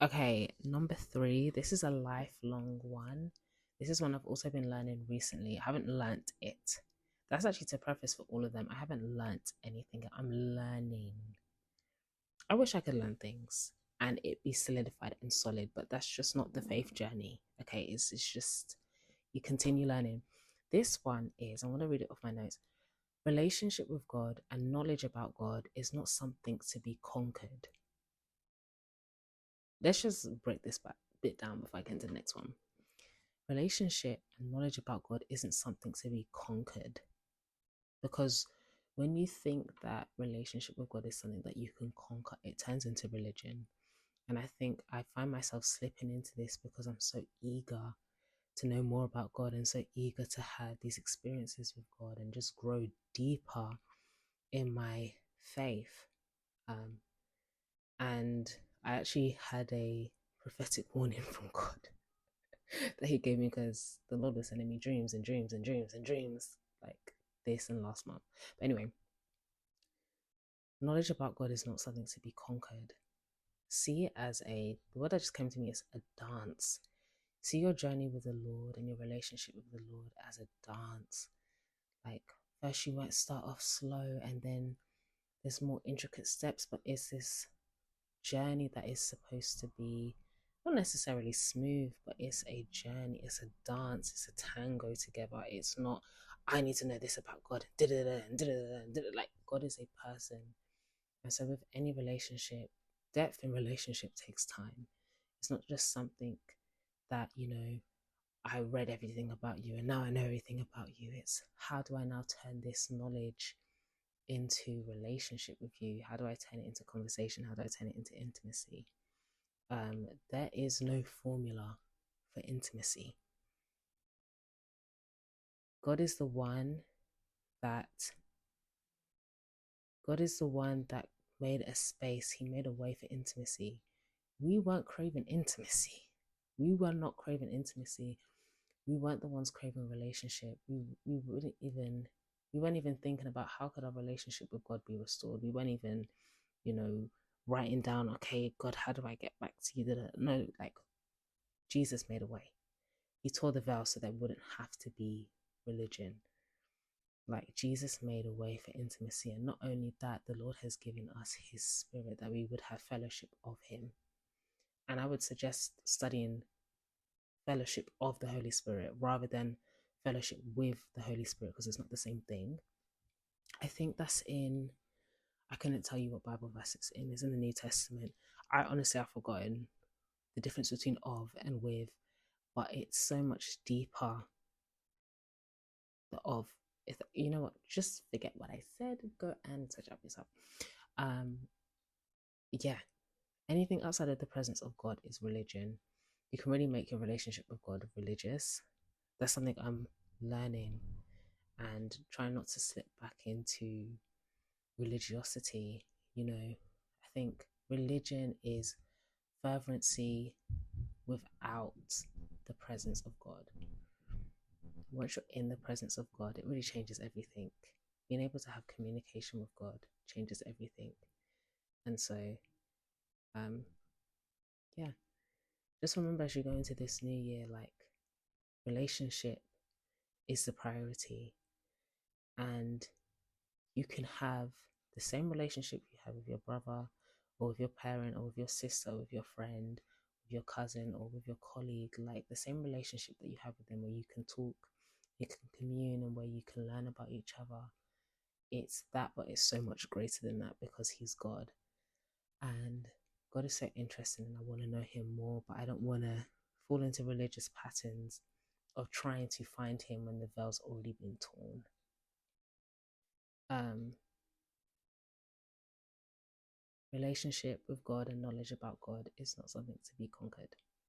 Okay, number three. This is a lifelong one. This is one I've also been learning recently. I haven't learnt it. That's actually to preface for all of them. I haven't learnt anything. I'm learning. I wish I could learn things and it be solidified and solid, but that's just not the faith journey. Okay, it's just you continue learning. This one is, I'm going to read it off my notes. Relationship with God and knowledge about God is not something to be conquered. Let's just break this bit down before I get into the next one. Relationship and knowledge about God isn't something to be conquered, because when you think that relationship with God is something that you can conquer, it turns into religion. And I think I find myself slipping into this because I'm so eager to know more about God and so eager to have these experiences with God and just grow deeper in my faith. And I actually had a prophetic warning from God that He gave me, because the Lord was sending me dreams and dreams and dreams and dreams like this and last month. But anyway, knowledge about God is not something to be conquered. See it as the word that just came to me is a dance. See your journey with the Lord and your relationship with the Lord as a dance. Like, first you might start off slow and then there's more intricate steps, but it's this journey that is supposed to be not necessarily smooth, but it's a journey, it's a dance, it's a tango together. It's not, I need to know this about God. Like, God is a person. And so with any relationship, depth in relationship takes time. It's not just something that, I read everything about you and now I know everything about you. It's, how do I now turn this knowledge into relationship with you? How do I turn it into conversation? How do I turn it into intimacy? There is no formula for intimacy. God is the one that God is the one that made a space. He made a way for intimacy. We weren't craving intimacy. We were not craving intimacy. We weren't the ones craving relationship. We weren't even thinking about how could our relationship with God be restored. We weren't even, writing down, okay, God, how do I get back to you? No, like, Jesus made a way. He tore the veil so there wouldn't have to be religion. Like, Jesus made a way for intimacy. And not only that, the Lord has given us His Spirit that we would have fellowship of Him. And I would suggest studying fellowship of the Holy Spirit rather than fellowship with the Holy Spirit, because it's not the same thing. I think that's in, I couldn't tell you what Bible verse it's in. It's in the New Testament. I honestly, I've forgotten the difference between of and with, but it's so much deeper. The of, if you know what, just forget what I said. Go and search up yourself. Yeah, anything outside of the presence of God is religion. You can really make your relationship with God religious. That's something I'm learning and trying not to slip back into religiosity. I think religion is fervency without the presence of God. Once you're in the presence of God, it really changes everything. Being able to have communication with God changes everything. And so, yeah, just remember as you go into this new year, like, relationship is the priority. And you can have the same relationship you have with your brother or with your parent or with your sister or with your friend, with your cousin or with your colleague, like the same relationship that you have with them, where you can talk, you can commune, and where you can learn about each other. It's that, but it's so much greater than that, because He's God. And God is so interesting and I want to know Him more, but I don't want to fall into religious patterns of trying to find Him when the veil's already been torn. Relationship with God and knowledge about God is not something to be conquered.